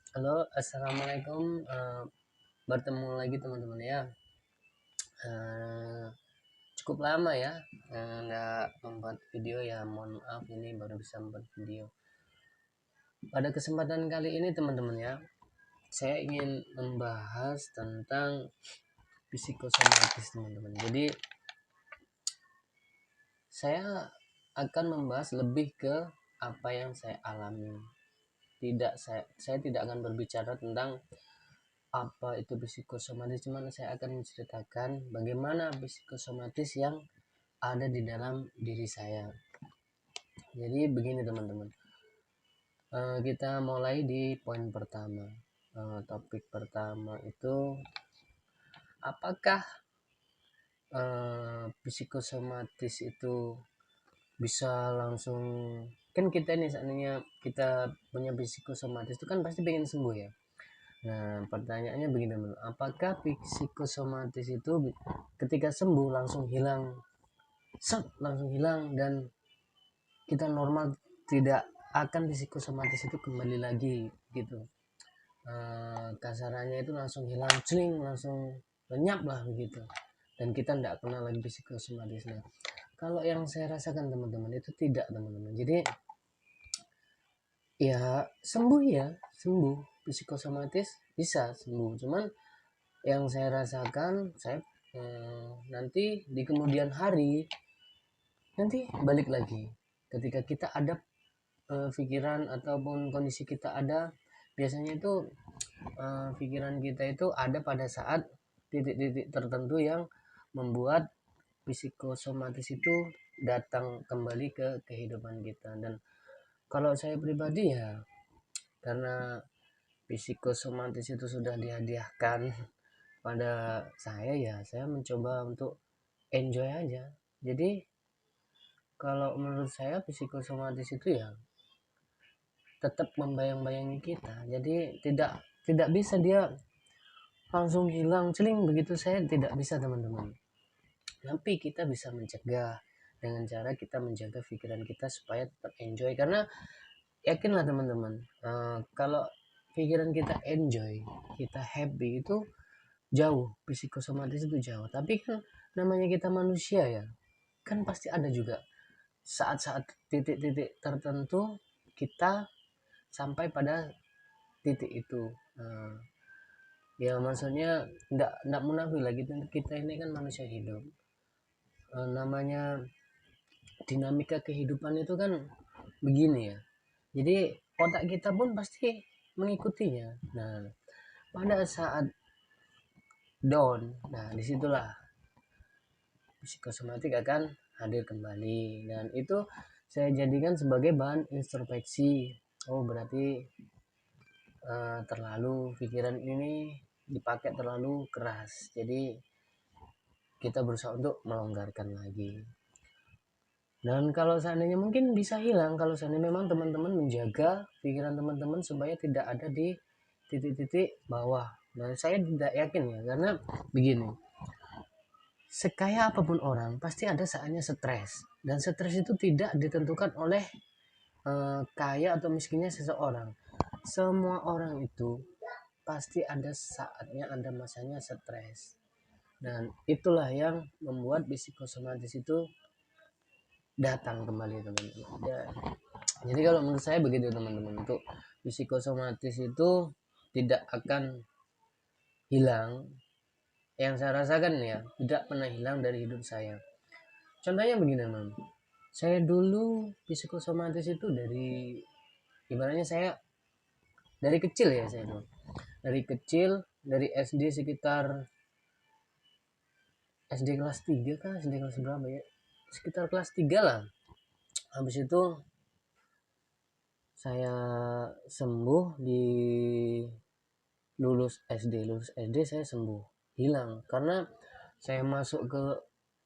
Halo, assalamualaikum. Bertemu lagi teman-teman ya. Eh, Cukup lama ya, nggak membuat video ya. Mohon maaf ini baru bisa membuat video. Pada kesempatan kali ini teman-teman ya, saya ingin membahas tentang psikosomatis teman-teman. Jadi saya akan membahas lebih ke apa yang saya alami. Saya tidak akan berbicara tentang apa itu psikosomatis, cuman saya akan menceritakan bagaimana psikosomatis yang ada di dalam diri saya. Jadi begini teman-teman. Kita mulai di poin pertama. Topik pertama itu apakah psikosomatis itu bisa langsung, kan kita ini seandainya kita punya psikosomatis itu kan pasti pengen sembuh ya. Nah, pertanyaannya begini teman, apakah psikosomatis itu ketika sembuh langsung hilang, langsung hilang dan kita normal, tidak akan psikosomatis itu kembali lagi gitu. Kasarannya itu langsung hilang, celing, langsung lenyap lah begitu. Dan kita tidak kenal lagi psikosomatis. Nah, kalau yang saya rasakan teman-teman itu tidak teman-teman. Jadi ya sembuh ya, sembuh psikosomatis bisa sembuh. Cuman yang saya rasakan, saya nanti di kemudian hari nanti balik lagi ketika kita ada pikiran ataupun kondisi kita ada. Biasanya itu pikiran kita itu ada pada saat titik-titik tertentu yang membuat psikosomatis itu datang kembali ke kehidupan kita. Dan kalau saya pribadi ya, karena psikosomatis itu sudah dihadiahkan pada saya, ya saya mencoba untuk enjoy aja. Jadi kalau menurut saya psikosomatis itu ya tetap membayang-bayangi kita. Jadi tidak tidak bisa dia langsung hilang celing begitu, saya tidak bisa teman-teman. Tapi kita bisa mencegah dengan cara kita menjaga pikiran kita supaya tetap enjoy. Karena yakinlah teman-teman, kalau pikiran kita enjoy, kita happy, itu jauh psikosomatis itu jauh. Tapi kan namanya kita manusia ya, kan pasti ada juga saat-saat titik-titik tertentu kita sampai pada titik itu. Ya maksudnya enggak munafik lagi, kita ini kan manusia hidup. Namanya dinamika kehidupan itu kan begini ya. Jadi otak kita pun pasti mengikutinya. Nah, pada saat down, nah disitulah psikosomatik akan hadir kembali. Dan itu saya jadikan sebagai bahan introspeksi. Oh berarti terlalu pikiran ini dipakai terlalu keras. Jadi kita berusaha untuk melonggarkan lagi. Dan kalau seandainya mungkin bisa hilang kalau seandainya memang teman-teman menjaga pikiran teman-teman supaya tidak ada di titik-titik bawah. Nah, saya tidak yakin ya, karena begini, sekaya apapun orang pasti ada saatnya stres, dan stres itu tidak ditentukan oleh kaya atau miskinnya seseorang. Semua orang itu pasti ada saatnya, ada masanya stres, dan itulah yang membuat psikosomatis itu datang kembali teman-teman ya. Jadi kalau menurut saya begitu teman-teman, untuk psikosomatis itu tidak akan hilang. Yang saya rasakan ya tidak pernah hilang dari hidup saya. Contohnya begini teman, saya dulu psikosomatis itu dari, ibaratnya saya dari kecil ya, saya dulu dari kecil, dari SD sekitar SD kelas 3 kan, SD kelas berapa ya, sekitar kelas 3 lah. Habis itu saya sembuh di lulus SD saya sembuh, hilang. Karena saya masuk ke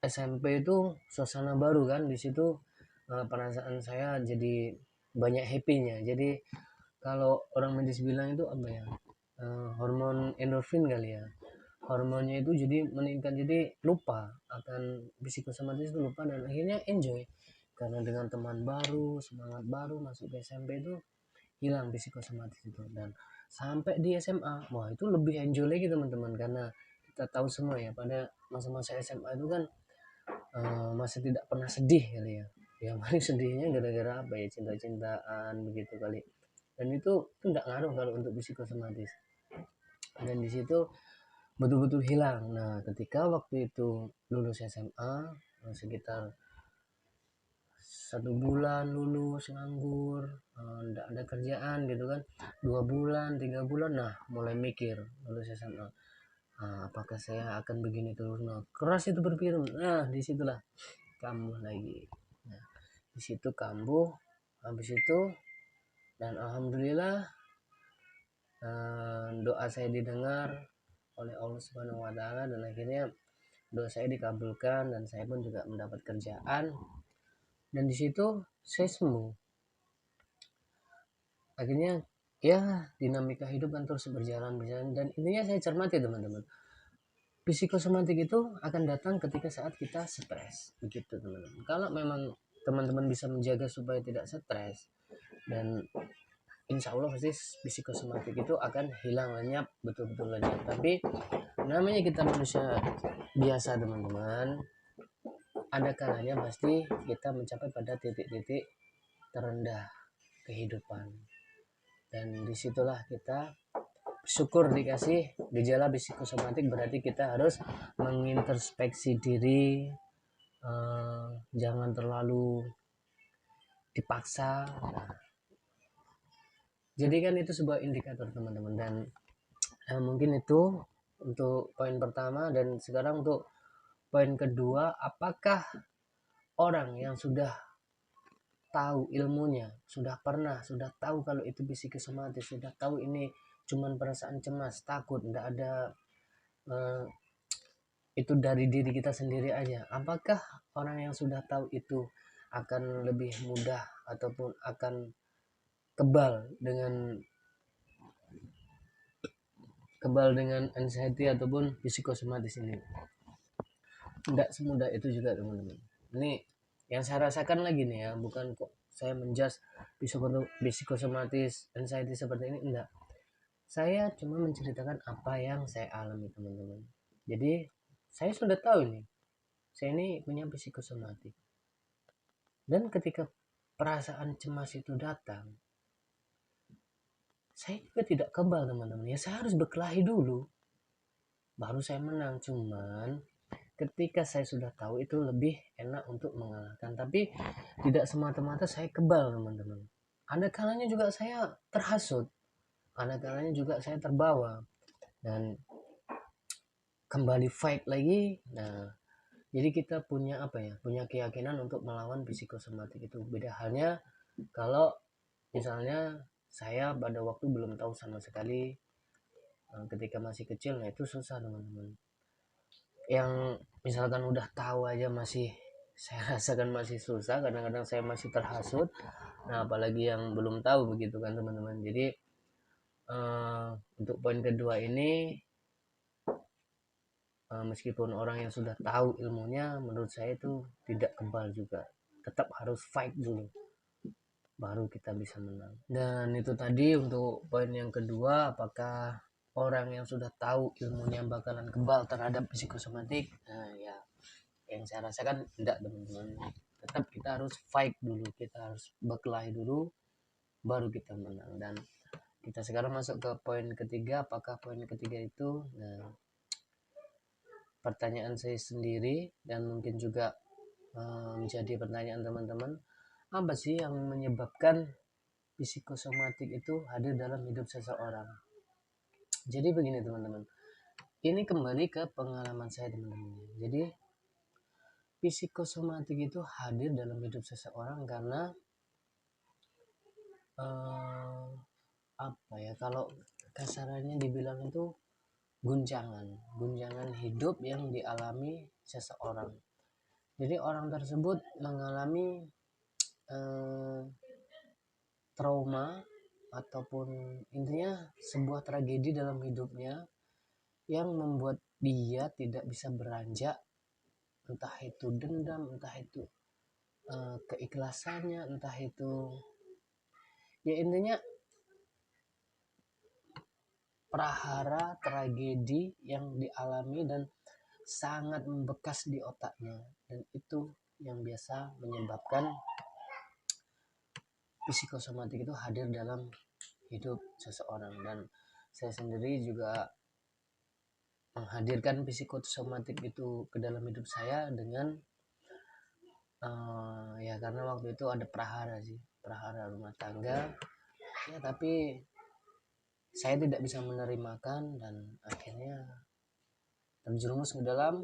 SMP itu suasana baru kan, di situ perasaan saya jadi banyak happynya. Jadi kalau orang medis bilang itu apa ya, hormon endorfin kali ya, hormonnya itu jadi meningkat, jadi lupa akan psikosomatis itu, lupa, dan akhirnya enjoy karena dengan teman baru, semangat baru masuk ke SMP itu hilang psikosomatis itu. Dan sampai di SMA, wah itu lebih enjoy lagi teman-teman, karena kita tahu semua ya pada masa-masa SMA itu kan masih tidak pernah sedih kali ya. Yang paling sedihnya gara-gara apa ya, cinta-cintaan begitu kali. Dan itu nggak ngaruh kalau untuk psikosomatis. Dan di situ betul-betul hilang. Nah, ketika waktu itu lulus SMA, sekitar 1 bulan lulus nganggur, nggak ada kerjaan gitu kan, 2 bulan 3 bulan, nah mulai mikir lulus SMA, apakah saya akan begini terus. Nah, keras itu berpikir. Nah, disitulah kambuh lagi. Nah, disitu kambuh. Habis itu, dan alhamdulillah doa saya didengar oleh Allah Subhanahu wa taala, dan akhirnya doa saya dikabulkan dan saya pun juga mendapat kerjaan, dan di situ saya sembuh. Akhirnya ya dinamika hidup kan terus berjalan, dan intinya saya cermati teman-teman, psikosomatik itu akan datang ketika saat kita stres begitu teman-teman. Kalau memang teman-teman bisa menjaga supaya tidak stres, dan insya Allah pasti psikosomatik itu akan hilang lenyap, betul-betul lenyap. Tapi namanya kita manusia biasa teman-teman, ada kalanya pasti kita mencapai pada titik-titik terendah kehidupan, dan disitulah kita syukur dikasih gejala psikosomatik. Berarti kita harus mengintrospeksi diri, jangan terlalu dipaksa. Nah, jadi kan itu sebuah indikator teman-teman. Dan mungkin itu untuk poin pertama. Dan sekarang untuk poin kedua, apakah orang yang sudah tahu ilmunya, sudah tahu kalau itu psikosomatis, sudah tahu ini cuman perasaan cemas, takut, tidak ada itu dari diri kita sendiri aja, apakah orang yang sudah tahu itu akan lebih mudah ataupun akan kebal dengan anxiety ataupun psikosomatis ini? Tidak semudah itu juga teman-teman. Ini yang saya rasakan lagi nih ya, bukan kok saya menjudge psikosomatis anxiety seperti ini, enggak. Saya cuma menceritakan apa yang saya alami teman-teman. Jadi saya sudah tahu ini, saya ini punya psikosomatik. Dan ketika perasaan cemas itu datang, saya juga tidak kebal teman-teman. Ya saya harus berkelahi dulu, baru saya menang. Cuman ketika saya sudah tahu itu lebih enak untuk mengalahkan. Tapi tidak semata-mata saya kebal teman-teman. Ada kalanya juga saya terhasut, ada kalanya juga saya terbawa dan kembali fight lagi. Nah, jadi kita punya punya keyakinan untuk melawan psikosomatik itu. Beda halnya kalau misalnya saya pada waktu belum tahu sama sekali, ketika masih kecil, nah itu susah teman-teman. Yang misalkan udah tahu aja masih saya rasakan masih susah, kadang-kadang saya masih terhasut. Nah, apalagi yang belum tahu begitu kan teman-teman. Jadi untuk poin kedua ini, meskipun orang yang sudah tahu ilmunya, menurut saya itu tidak kebal juga, tetap harus fight dulu baru kita bisa menang. Dan itu tadi untuk poin yang kedua, apakah orang yang sudah tahu ilmunya bakalan kebal terhadap psikosomatik. Nah ya, yang saya rasakan tidak teman-teman, tetap kita harus fight dulu, kita harus berkelahi dulu baru kita menang. Dan kita sekarang masuk ke poin ketiga. Apakah poin ketiga itu, nah pertanyaan saya sendiri dan mungkin juga menjadi pertanyaan teman-teman, apa sih yang menyebabkan psikosomatik itu hadir dalam hidup seseorang? Jadi begini teman-teman, ini kembali ke pengalaman saya teman-teman. Jadi psikosomatik itu hadir dalam hidup seseorang karena kalau kasarannya dibilang itu guncangan hidup yang dialami seseorang. Jadi orang tersebut mengalami trauma ataupun intinya sebuah tragedi dalam hidupnya yang membuat dia tidak bisa beranjak, entah itu dendam, entah itu keikhlasannya, entah itu ya intinya prahara tragedi yang dialami dan sangat membekas di otaknya, dan itu yang biasa menyebabkan psikosomatik itu hadir dalam hidup seseorang. Dan saya sendiri juga menghadirkan psikosomatik itu ke dalam hidup saya dengan ya karena waktu itu ada prahara rumah tangga ya, tapi saya tidak bisa menerimakan dan akhirnya terjerumus ke dalam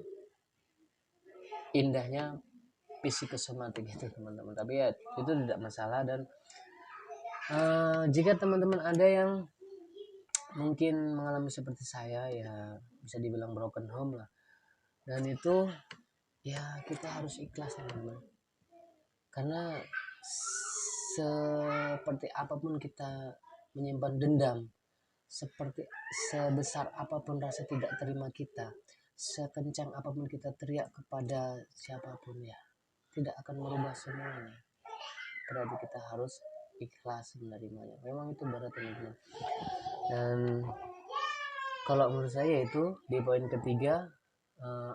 indahnya psikosomatik itu teman-teman. Tapi ya itu tidak masalah. Dan jika teman-teman ada yang mungkin mengalami seperti saya, ya bisa dibilang broken home lah, dan itu ya kita harus ikhlas teman-teman, karena seperti apapun kita menyimpan dendam, seperti sebesar apapun rasa tidak terima kita, sekencang apapun kita teriak kepada siapapun, ya tidak akan merubah semuanya. Berarti kita harus ikhlas menerimanya. Memang itu berat teman-teman. Dan kalau menurut saya itu di poin ketiga,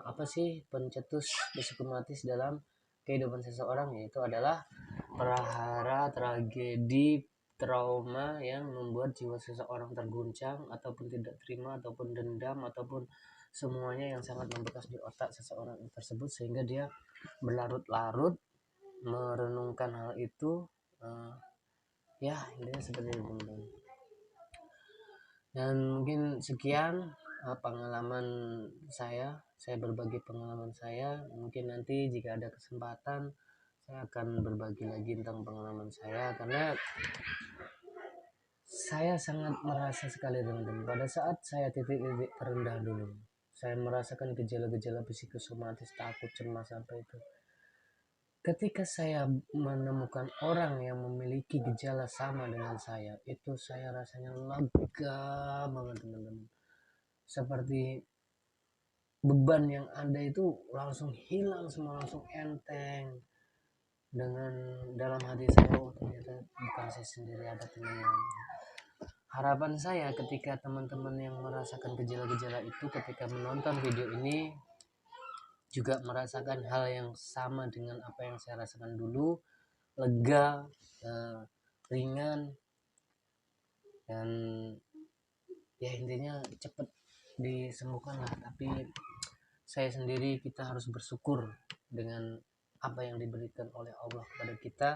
apa sih pencetus psikosomatis dalam kehidupan seseorang, yaitu adalah prahara tragedi trauma yang membuat jiwa seseorang terguncang ataupun tidak terima ataupun dendam ataupun semuanya yang sangat membekas di otak seseorang tersebut, sehingga dia berlarut-larut merenungkan hal itu. Ya intinya seperti itu teman-teman. Dan mungkin sekian pengalaman saya berbagi pengalaman saya. Mungkin nanti jika ada kesempatan saya akan berbagi lagi tentang pengalaman saya, karena saya sangat merasa sekali teman-teman, pada saat saya titik-titik terendah dulu, saya merasakan gejala-gejala psikosomatis, takut, cemas sampai itu. Ketika saya menemukan orang yang memiliki gejala sama dengan saya, itu saya rasanya lega banget teman-teman. Seperti beban yang ada itu langsung hilang semua, langsung enteng. Dengan dalam hati saya, oh ternyata bukan saya sendiri, ada temannya. Harapan saya ketika teman-teman yang merasakan gejala-gejala itu ketika menonton video ini juga merasakan hal yang sama dengan apa yang saya rasakan dulu, lega, ringan, dan ya intinya cepat disembuhkan lah. Tapi saya sendiri, kita harus bersyukur dengan apa yang diberikan oleh Allah kepada kita,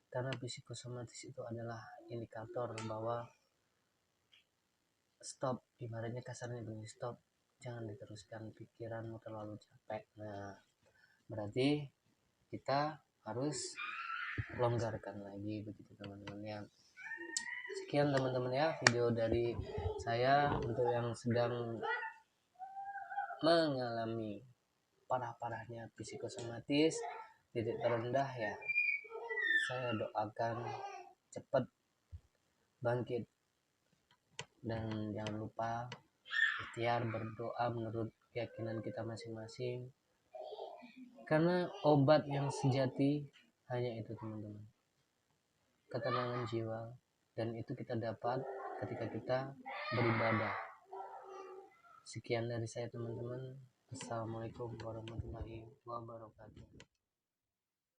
karena psikosomatis itu adalah indikator bahwa stop, ibaratnya kasarnya begini, stop, jangan diteruskan, pikiranmu terlalu capek. Nah berarti kita harus longgarkan lagi, begitu teman-teman ya. Sekian teman-teman ya video dari saya untuk yang sedang mengalami parah-parahnya psikosomatis, titik terendah, ya saya doakan cepat bangkit. Dan jangan lupa ikhtiar berdoa menurut keyakinan kita masing-masing, karena obat yang sejati hanya itu teman-teman, ketenangan jiwa, dan itu kita dapat ketika kita beribadah. Sekian dari saya teman-teman. Assalamualaikum warahmatullahi wabarakatuh.